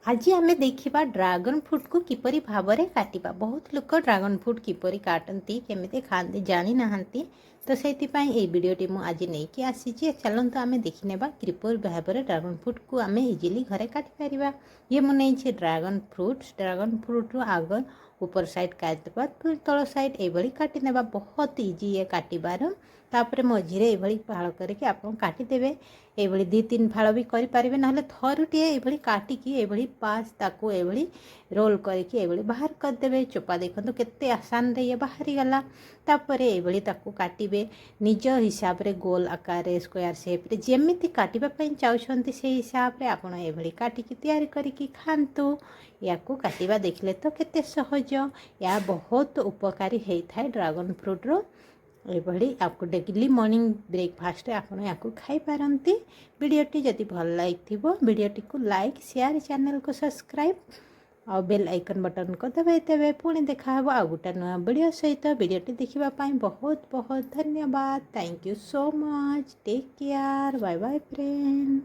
आज आम देखा ड्रागन फ्रूट को किपरि भाव में काटिबा। बहुत लोग ड्रागन फ्रूट किपरि काटती केमिति खाती जानी नाहंती, तो से वीडियोटी मुझे आज नहीं आसी। चलते आम देखने किपरि भाव में ड्रागन फ्रूट को आम इजिली घरे काटी पार। ये मुझे ड्रागन फ्रूट आग ऊपर साइड काटवा, फिर तल साइड ये काटिने बहुत इजी ये काटार। तापर मझे ये फाड़ करके आप काटिदेवे। ये दी तीन फाड़ भी करें ना थरुटे ये काटिकी ये पास ताकू ये रोल करके ये बाहर करदे। चोपा देखो केते आसान रे ये बाहरी गला। तापर ये काटिबे निज हिसाब रे गोल आकार स्क्वायर शेप रे जेमिति काटिबा चाहते से हिसाब रे आपण ये काटिकी तैयारी करके खातु। या काटिबा देखले तो केते सहज। या बहुत उपकारी होता है ड्रागन फ्रूट रो। ये आपको डेली मॉर्निंग ब्रेकफास्ट आपड़ या खाई पारती। वीडियोटी जदि भल लगी वीडियोटी को लाइक शेयर चैनल को सब्सक्राइब और बेल आइकन बटन को दबाई देवे। पुणी देखा आ गोटे नुआ वीडियो सहित वीडियोटी देखा बहुत बहुत धन्यवाद। Thank you so much. Take care. Bye bye friend.